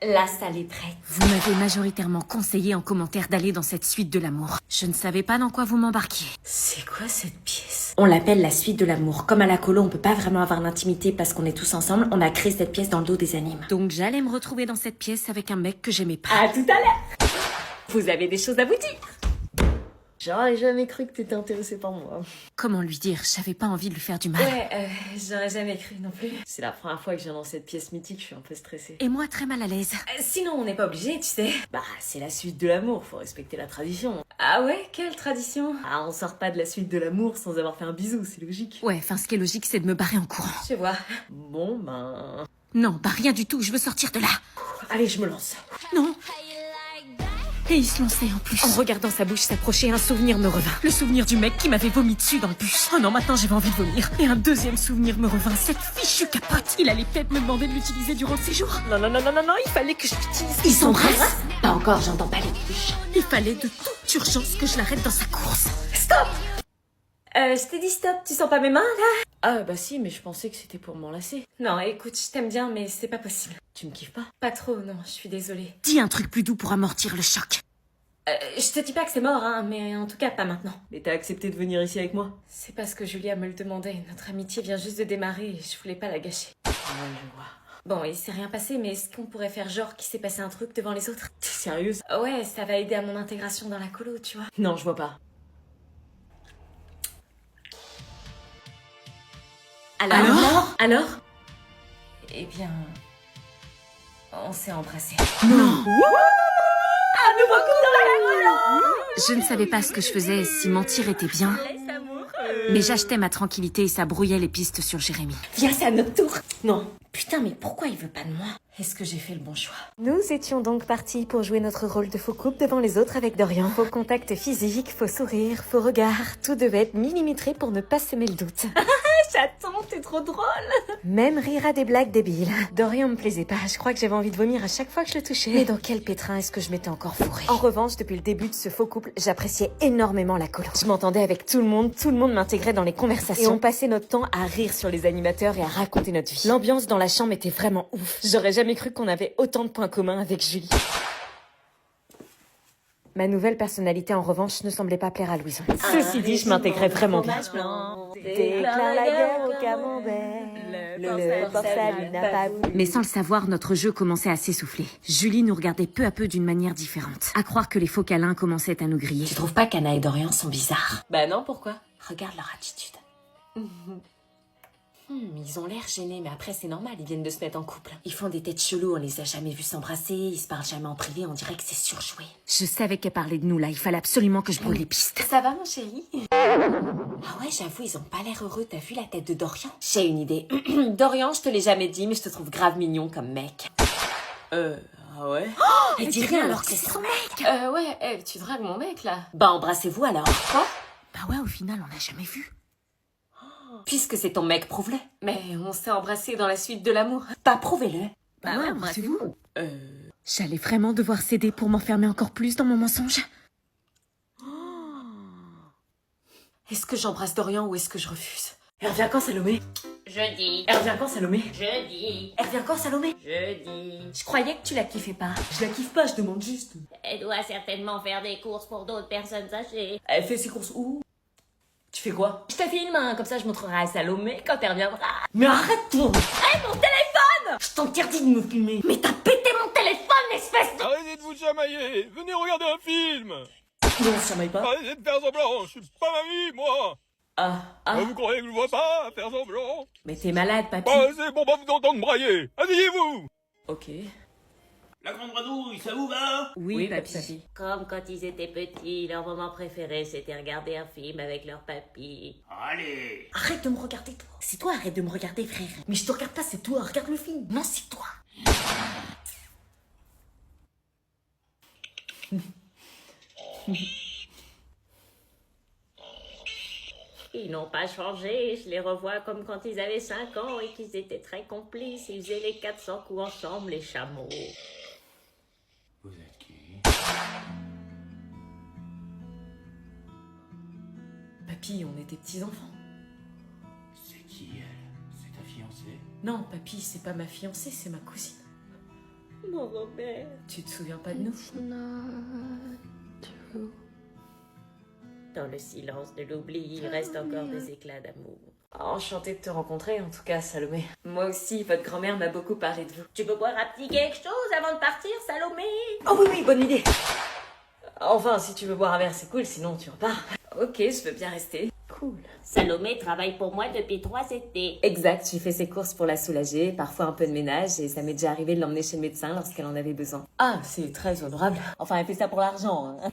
La salle est prête. Vous m'avez majoritairement conseillé en commentaire d'aller dans cette suite de l'amour. Je ne savais pas dans quoi vous m'embarquiez. C'est quoi cette pièce? On l'appelle la suite de l'amour. Comme à la colo, on peut pas vraiment avoir l'intimité parce qu'on est tous ensemble, on a créé cette pièce dans le dos des animes. Donc j'allais me retrouver dans cette pièce avec un mec que j'aimais pas. À tout à l'heure. Vous avez des choses à vous dire? J'aurais jamais cru que t'étais intéressée par moi. Comment lui dire? J'avais pas envie de lui faire du mal. Ouais, j'aurais jamais cru non plus. C'est la première fois que je viens dans cette pièce mythique, je suis un peu stressée. Et moi très mal à l'aise. Sinon, on n'est pas obligé, tu sais. Bah, c'est la suite de l'amour, faut respecter la tradition. Ah ouais, quelle tradition? Ah, on sort pas de la suite de l'amour sans avoir fait un bisou, c'est logique. Ouais, enfin ce qui est logique c'est de me barrer en courant. Je vois. Bon, ben... Non, bah rien du tout, je veux sortir de là. Allez, je me lance. Non. Et il se lançait en plus. En regardant sa bouche s'approcher, un souvenir me revint. Le souvenir du mec qui m'avait vomi dessus dans le bus. Oh non, maintenant j'avais envie de vomir. Et un deuxième souvenir me revint, cette fichue capote. Il allait peut-être me demander de l'utiliser durant le séjour. Non, il fallait que je l'utilise. Ils s'embrassent? Pas encore, j'entends pas les touches. Il fallait de toute urgence que je l'arrête dans sa course. Stop! Je t'ai dit stop, tu sens pas mes mains, là? Ah, bah si, mais je pensais que c'était pour m'enlacer. Non, écoute, je t'aime bien, mais c'est pas possible. Tu me kiffes pas? Pas trop, non, je suis désolée. Dis un truc plus doux pour amortir le choc. Je te dis pas que c'est mort, hein, mais en tout cas, pas maintenant. Mais t'as accepté de venir ici avec moi? C'est parce que Julia me le demandait. Notre amitié vient juste de démarrer et je voulais pas la gâcher. Ouais, je vois. Bon, il s'est rien passé, mais est-ce qu'on pourrait faire genre qu'il s'est passé un truc devant les autres? T'es sérieuse? Ouais, ça va aider à mon intégration dans la colo, tu vois. Non, je vois pas. Alors? Eh bien... On s'est embrassés. Non. Un nouveau coup dans la colo! Je ne savais pas ce que je faisais, si mentir était bien. Mais j'achetais ma tranquillité et ça brouillait les pistes sur Jérémy. Viens, c'est à notre tour. Non. Putain, mais pourquoi il veut pas de moi? Est-ce que j'ai fait le bon choix? Nous étions donc partis pour jouer notre rôle de faux couple devant les autres avec Dorian. Faux contact physique, faux sourire, faux regard. Tout devait être millimétré pour ne pas semer le doute. J'attends, t'es trop drôle. Même rire à des blagues débiles. Dorian me plaisait pas. Je crois que j'avais envie de vomir à chaque fois que je le touchais. Mais dans quel pétrin est-ce que je m'étais encore fourrée? En revanche, depuis le début de ce faux couple, j'appréciais énormément la colo. Je m'entendais avec tout le monde m'intégrait dans les conversations. Et on passait notre temps à rire sur les animateurs et à raconter notre vie. L'ambiance dans la chambre était vraiment ouf. J'aurais jamais cru qu'on avait autant de points communs avec Julie. Ma nouvelle personnalité, en revanche, ne semblait pas plaire à Louison. Ceci dit, je m'intégrais vraiment bien. Déclare la guerre au camembert. Le portable n'a pas voulu. Mais sans le savoir, notre jeu commençait à s'essouffler. Julie nous regardait peu à peu d'une manière différente. À croire que les faux câlins commençaient à nous griller. Tu trouves pas qu'Anna et Dorian sont bizarres? Bah non, pourquoi? Regarde leur attitude. Ils ont l'air gênés, mais après c'est normal, ils viennent de se mettre en couple. Ils font des têtes cheloues, on les a jamais vus s'embrasser, ils se parlent jamais en privé, on dirait que c'est surjoué. Je savais qu'elle parlait de nous là, il fallait absolument que je brûle les pistes. Ça va mon chéri? Ah ouais, j'avoue, ils ont pas l'air heureux, t'as vu la tête de Dorian? J'ai une idée. Dorian, je te l'ai jamais dit, mais je te trouve grave mignon comme mec. Ah ouais? Oh, elle dit rien alors que c'est son mec! Ouais, tu dragues mon mec là. Bah embrassez-vous alors. Quoi? Bah ouais, au final, on l'a jamais vu. Puisque c'est ton mec, prouve-le. Mais on s'est embrassés dans la suite de l'amour. Pas prouvez-le. Bah ouais, embrassez-vous. J'allais vraiment devoir céder pour m'enfermer encore plus dans mon mensonge. Est-ce que j'embrasse Dorian ou est-ce que je refuse? Elle revient quand, Salomé? Jeudi. Elle revient quand, Salomé? Jeudi. Elle revient quand, Salomé? Jeudi. Je croyais que tu la kiffais pas. Je la kiffe pas, je demande juste. Elle doit certainement faire des courses pour d'autres personnes âgées. Elle fait ses courses où? Tu fais quoi? Je te filme, hein, comme ça je montrerai à Salomé quand elle reviendra. Mais arrête-toi! Hé, mon téléphone! Je t'interdis de me filmer. Mais t'as pété mon téléphone, espèce de... Arrêtez de vous chamailler! Venez regarder un film! Non, on se chamaille pas. Arrêtez de faire semblant! Je suis pas mamie, moi! Vous croyez que je vois pas faire semblant? Mais t'es malade, papy. C'est bon, pas vous entendre brailler! Asseyez-vous! Ok. La grande grenouille, ça vous va? Oui, papy. Comme quand ils étaient petits, leur moment préféré c'était regarder un film avec leur papy. Allez! Arrête de me regarder, toi. C'est toi, arrête de me regarder, frère. Mais je te regarde pas, c'est toi. Regarde le film. Non, c'est toi. Ils n'ont pas changé, je les revois comme quand ils avaient 5 ans et qu'ils étaient très complices. Ils faisaient les 400 coups ensemble, les chameaux. Vous êtes qui? Papy, on était petits-enfants. C'est qui elle? C'est ta fiancée? Non, papy, c'est pas ma fiancée, c'est ma cousine. Mon Robert. Tu te souviens pas de nous? Dans le silence de l'oubli, il reste encore des éclats d'amour. Enchantée de te rencontrer, en tout cas, Salomé. Moi aussi, votre grand-mère m'a beaucoup parlé de vous. Tu veux boire un petit quelque chose avant de partir, Salomé? Oh oui, oui, bonne idée. Enfin, si tu veux boire un verre, c'est cool, sinon tu repars. Ok, je veux bien rester. Cool. Salomé travaille pour moi depuis 3 étés. Exact, j'ai fait ses courses pour la soulager, parfois un peu de ménage, et ça m'est déjà arrivé de l'emmener chez le médecin lorsqu'elle en avait besoin. Ah, c'est très honorable. Enfin, elle fait ça pour l'argent. Hein.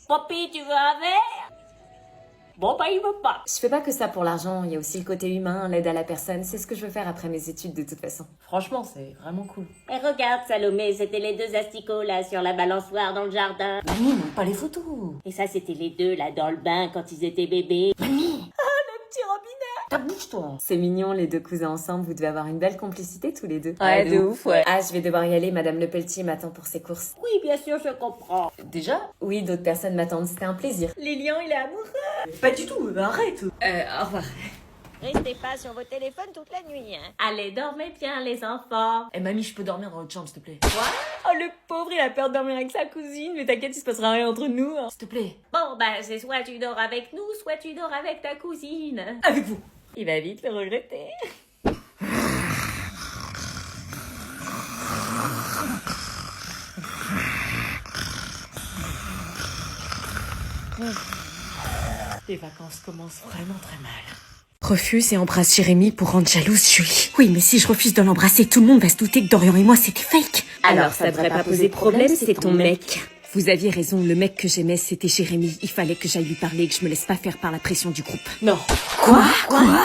Papy, tu veux un verre? Bon, bah, il veut pas. Je fais pas que ça pour l'argent, il y a aussi le côté humain, l'aide à la personne, c'est ce que je veux faire après mes études de toute façon. Franchement, c'est vraiment cool. Et regarde, Salomé, c'était les 2 asticots, là, sur la balançoire dans le jardin. Mamie, non, pas les photos. Et ça, c'était les 2, là, dans le bain, quand ils étaient bébés. Mamie! Petit robinet! Ta bouche, toi! C'est mignon, les 2 cousins ensemble, vous devez avoir une belle complicité tous les 2. Ouais, de ouf, ouais. Ah, je vais devoir y aller, Madame Le Pelletier m'attend pour ses courses. Oui, bien sûr, je comprends. Déjà? Oui, d'autres personnes m'attendent, c'était un plaisir. Lilian, il est amoureux. Pas du tout, arrête! Au revoir. Restez pas sur vos téléphones toute la nuit, hein. Allez, dormez bien, les enfants. Eh mamie, je peux dormir dans l'autre chambre, s'il te plaît? Quoi? Oh, le pauvre, il a peur de dormir avec sa cousine, mais t'inquiète, il se passera rien entre nous. Hein. S'il te plaît. Bon, bah, c'est soit tu dors avec nous, soit tu dors avec ta cousine. Avec vous. Il va vite le regretter. Les vacances commencent vraiment très mal. Refuse et embrasse Jérémy pour rendre jalouse Julie. Oui, mais si je refuse de l'embrasser, tout le monde va se douter que Dorian et moi, c'était fake. Alors ça devrait pas poser problème, c'est ton mec. Vous aviez raison, le mec que j'aimais, c'était Jérémy. Il fallait que j'aille lui parler et que je me laisse pas faire par la pression du groupe. Non. Quoi?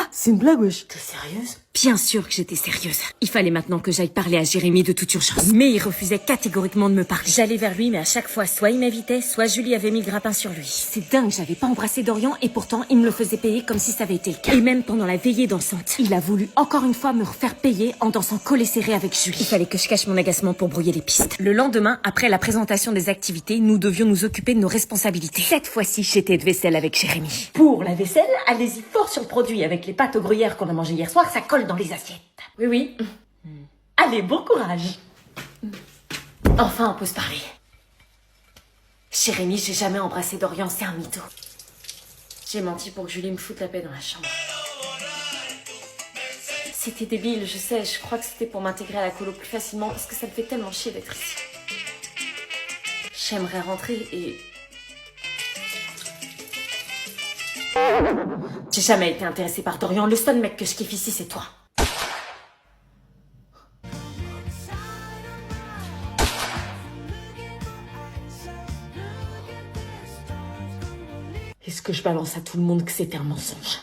C'est une blague, wesh. T'es sérieuse? Bien sûr que j'étais sérieuse. Il fallait maintenant que j'aille parler à Jérémy de toute urgence. Mais il refusait catégoriquement de me parler. J'allais vers lui, mais à chaque fois, soit il m'évitait, soit Julie avait mis le grappin sur lui. C'est dingue, j'avais pas embrassé Dorian et pourtant, il me le faisait payer comme si ça avait été le cas. Et même pendant la veillée dansante, il a voulu encore une fois me refaire payer en dansant collé serré avec Julie. Il fallait que je cache mon agacement pour brouiller les pistes. Le lendemain, après la présentation des activités, nous devions nous occuper de nos responsabilités. Cette fois-ci, j'étais de vaisselle avec Jérémy. Pour la vaisselle, allez-y fort sur le produit. Avec les pâtes au gruyère qu'on a mangé hier soir, ça colle dans les assiettes. Oui, oui. Allez, bon courage. Enfin, on peut se parler. Jérémy, j'ai jamais embrassé Dorian, c'est un mytho. J'ai menti pour que Julie me foute la paix dans la chambre. C'était débile, je sais, je crois que c'était pour m'intégrer à la colo plus facilement parce que ça me fait tellement chier d'être ici. J'aimerais rentrer et... J'ai jamais été intéressée par Dorian, le seul mec que je kiffe ici, c'est toi. Est-ce que je balance à tout le monde que c'était un mensonge?